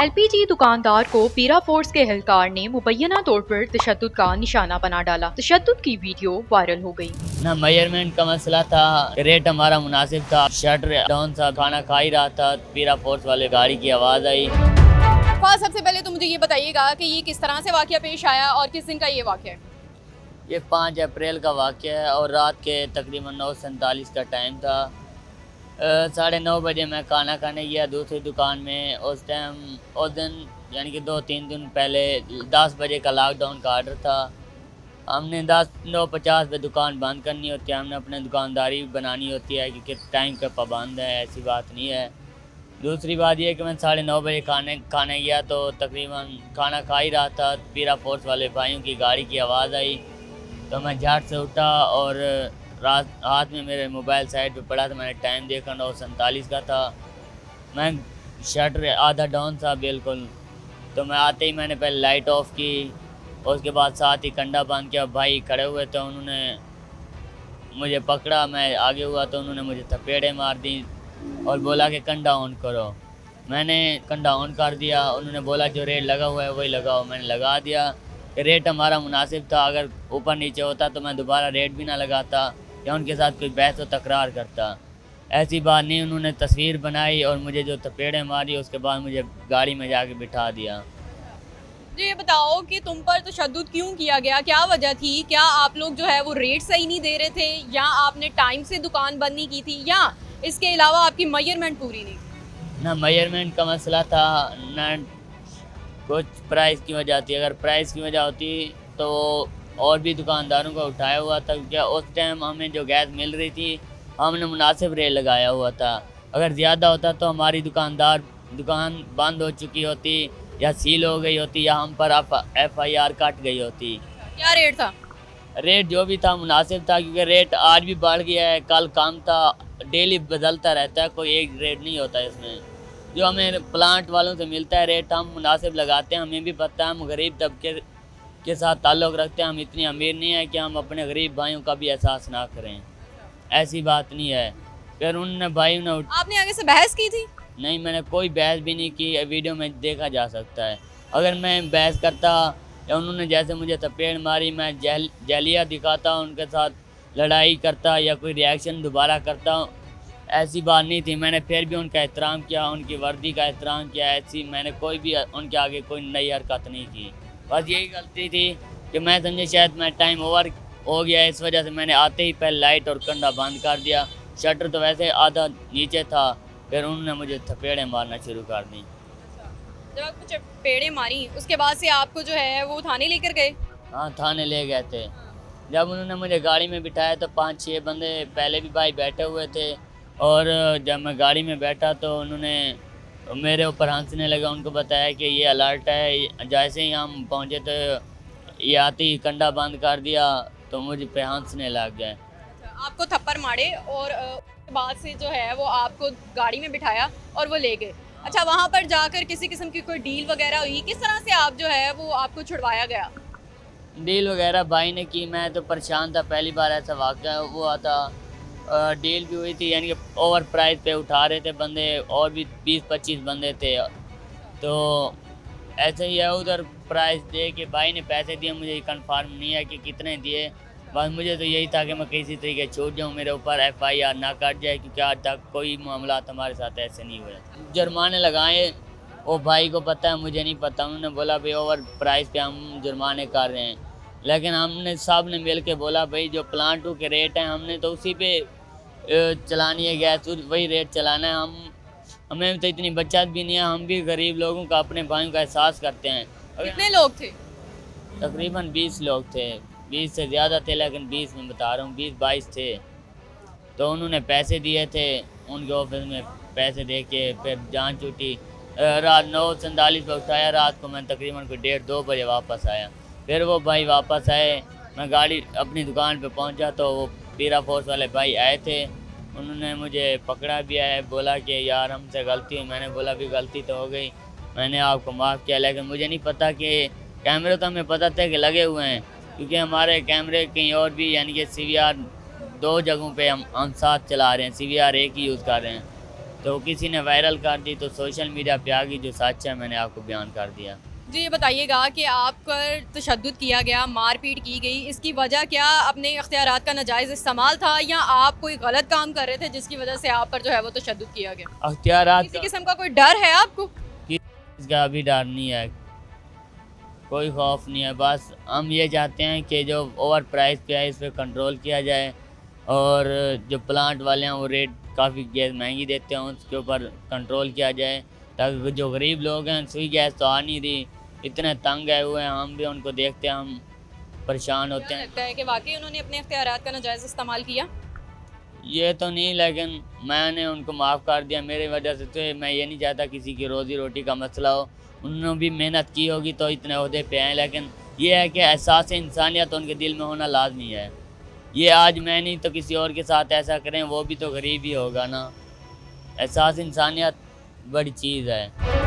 LPG दुकानदार को पीरा फोर्स के एहलकार ने मुबैना तौर पर तशद्दुद का निशाना बना डाला। तशद्दुद की वीडियो वायरल हो गई। ना मेजरमेंट का मसला था, रेट हमारा मुनासिब था, शटर डाउन था, खाना खा ही रहा था, पीरा फोर्स वाले गाड़ी की आवाज़ आई। सबसे पहले तो मुझे ये बताइएगा कि ये किस तरह से वाक़या पेश आया और किस दिन का ये वाक़या है? ये 5 अप्रैल का वाक़या है और रात के तकरीबन 9:47 का टाइम था। 9:30 बजे मैं खाना खाने गया दूसरी दुकान में। उस दिन यानी कि 2-3 दिन पहले 10 बजे का लॉकडाउन का आर्डर था। हमने 9:50 पे दुकान बंद करनी होती है, हमने अपने दुकानदारी बनानी होती है क्योंकि टाइम का पाबंद है, ऐसी बात नहीं है। दूसरी बात यह कि मैं 9:30 बजे खाने गया तो तकरीबन खाना खा ही रहा था, पीरा फोर्स वाले भाइयों की गाड़ी की आवाज़ आई तो मैं झट से उठा और हाथ में मेरे मोबाइल साइड पे पड़ा था। मैंने टाइम देखा 9:47 का था। मैं शटर आधा डाउन था बिल्कुल, तो मैं आते ही मैंने पहले लाइट ऑफ की, उसके बाद साथ ही कंडा बांध के भाई खड़े हुए थे, उन्होंने मुझे पकड़ा। मैं आगे हुआ तो उन्होंने मुझे थपेड़े मार दी और बोला कि कंडा ऑन करो। मैंने कंडा ऑन कर दिया। उन्होंने बोला जो रेट लगा हुआ है वही लगाओ। मैंने लगा दिया। रेट हमारा मुनासिब था, अगर ऊपर नीचे होता तो मैं दोबारा रेट भी ना लगाता या उनके साथ कोई बहस व तकरार करता। ऐसी बात नहीं, उन्होंने तस्वीर बनाई और मुझे जो थपेड़े मारी उसके बाद मुझे गाड़ी में जाके बिठा दिया। मुझे ये बताओ कि तुम पर तशद्दुद क्यों किया गया, क्या वजह थी? क्या आप लोग जो है वो रेट सही नहीं दे रहे थे, या आपने टाइम से दुकान बंद नहीं की थी, या इसके अलावा आपकी मेजरमेंट पूरी नहीं थी? ना मेजरमेंट का मसला था, ना कुछ प्राइस की वजह थी। अगर प्राइस की वजह होती तो और भी दुकानदारों को उठाया हुआ था, क्योंकि उस टाइम हमें जो गैस मिल रही थी हमने मुनासिब रेट लगाया हुआ था। अगर ज़्यादा होता तो हमारी दुकान बंद हो चुकी होती या सील हो गई होती या हम पर FIR कट गई होती। क्या रेट था? रेट जो भी था मुनासिब था, क्योंकि रेट आज भी बढ़ गया है, कल कम था, डेली बदलता रहता है, कोई एक रेट नहीं होता इसमें। जो हमें प्लांट वालों से मिलता है रेट हम मुनासिब लगाते हैं। हमें भी पता है हम गरीब तबके के साथ ताल्लुक़ रखते हैं, हम इतनी अमीर नहीं है कि हम अपने गरीब भाइयों का भी एहसास ना करें, ऐसी बात नहीं है। फिर उन भाइयों ने आपने आगे से बहस की थी? नहीं, मैंने कोई बहस भी नहीं की, वीडियो में देखा जा सकता है। अगर मैं बहस करता या उन्होंने जैसे मुझे थपेड़ मारी मैं जहलिया दिखाता, उनके साथ लड़ाई करता या कोई रिएक्शन दोबारा करता, ऐसी बात नहीं थी। मैंने फिर भी उनका एहतराम किया, उनकी वर्दी का एहतराम किया। ऐसी मैंने कोई भी उनके आगे कोई नई हरकत नहीं की। बस यही गलती थी कि मैं समझे शायद मैं टाइम ओवर हो गया, इस वजह से मैंने आते ही पहले लाइट और कंडा बंद कर दिया। शटर तो वैसे आधा नीचे था, फिर उन्होंने मुझे थपेड़े मारना शुरू कर दी। जब आपको चपेड़े मारी उसके बाद से आपको जो है वो थाने लेकर गए? हाँ, थाने ले गए थे। जब उन्होंने मुझे गाड़ी में बिठाया तो 5-6 बंदे पहले भी भाई बैठे हुए थे, और जब मैं गाड़ी में बैठा तो उन्होंने मेरे ऊपर हंसने लगा। उनको बताया कि ये अलर्ट है। जैसे ही हम पहुँचे तो ये आते ही कंडा बंद कर दिया तो मुझ पे हंसने लग गए। आपको थप्पड़ मारे और उसके बाद से जो है वो आपको गाड़ी में बिठाया और वो ले गए। अच्छा, वहाँ पर जाकर किसी किस्म की कोई डील वगैरह हुई? किस तरह से आप जो है वो आपको छुड़वाया गया? डील वगैरह भाई ने की, मैं तो परेशान था, पहली बार ऐसा वाक़या हुआ था। डील भी हुई थी, यानी कि ओवर प्राइस पे उठा रहे थे बंदे, और भी 20-25 बंदे थे। तो ऐसे ही है, उधर प्राइस दे के भाई ने पैसे दिए, मुझे कंफर्म नहीं है कि कितने दिए। बस मुझे तो यही था कि मैं किसी तरीके छूट जाऊँ, मेरे ऊपर FIR ना कट जाए, क्योंकि आज तक कोई मामला हमारे साथ ऐसे नहीं हुए। जुर्माने लगाए वो भाई को पता है, मुझे नहीं पता। उन्होंने बोला भाई ओवर प्राइस पे हम जुर्माने कर रहे हैं, लेकिन हमने सब ने मिल के बोला भाई जो प्लांटों के रेट हैं हमने तो उसी पे चलानी है गैस, वही रेट चलाना है। हमें तो इतनी बचत भी नहीं है, हम भी गरीब लोगों का, अपने भाइयों का एहसास करते हैं। कितने लोग थे? तकरीबन 20 लोग थे, 20 से ज़्यादा थे, लेकिन 20 में बता रहा हूँ, 20-22 थे। तो उन्होंने पैसे दिए थे, उनके ऑफिस में पैसे दे के फिर जान छूटी। रात 9:47 पर उठाया, रात को मैं तकरीबन कोई 1:30-2 बजे वापस आया। फिर वो भाई वापस आए, मैं गाड़ी अपनी दुकान पे पहुंचा तो वो पीरा फोर्स वाले भाई आए थे। उन्होंने मुझे पकड़ा भी है, बोला कि यार हमसे गलती हुई। मैंने बोला भी गलती तो हो गई, मैंने आपको माफ़ किया, लेकिन मुझे नहीं पता कि कैमरे तो हमें पता था कि लगे हुए हैं, क्योंकि हमारे कैमरे कहीं और भी, यानी कि CVR 2 जगहों पे हम साथ चला रहे हैं, CVR 1 ही यूज़ कर रहे हैं। तो किसी ने वायरल कर दी तो सोशल मीडिया पे आ गई, जो सच है मैंने आपको बयान कर दिया। जी ये बताइएगा कि आप पर तशद्दुद किया गया, मारपीट की गई, इसकी वजह क्या अपने इख्तियारात का नाजायज़ इस्तेमाल था या आप कोई गलत काम कर रहे थे जिसकी वजह से आप पर जो है वो तशद्दुद किया गया? अख्तियारात किसी किस्म का कोई डर है आपको? का अभी डर नहीं है, कोई खौफ नहीं है। बस हम ये चाहते हैं कि जो ओवर प्राइस पे है इस पर कंट्रोल किया जाए, और जो प्लांट वाले हैं वो रेट काफ़ी गैस महंगी देते हैं उसके ऊपर कंट्रोल किया जाए, ताकि जो गरीब लोग हैं सुई गैस तो आ नहीं रही, इतने तंग आए हुए हैं, हम भी उनको देखते हैं हम परेशान होते क्या हैं। लगता है कि वाकई उन्होंने अपने इख्तियारात का नाजायज़ इस्तेमाल किया? ये तो नहीं, लेकिन मैंने उनको माफ़ कर दिया। मेरी वजह से तो मैं ये नहीं चाहता किसी की रोज़ी रोटी का मसला हो। उन्होंने भी मेहनत की होगी तो इतने ओहदे पे आए, लेकिन ये है कि एहसास इंसानियत उनके दिल में होना लाजमी है। ये आज मैं नहीं तो किसी और के साथ ऐसा करें, वो भी तो गरीब ही होगा ना। एहसास इंसानियत बड़ी चीज़ है।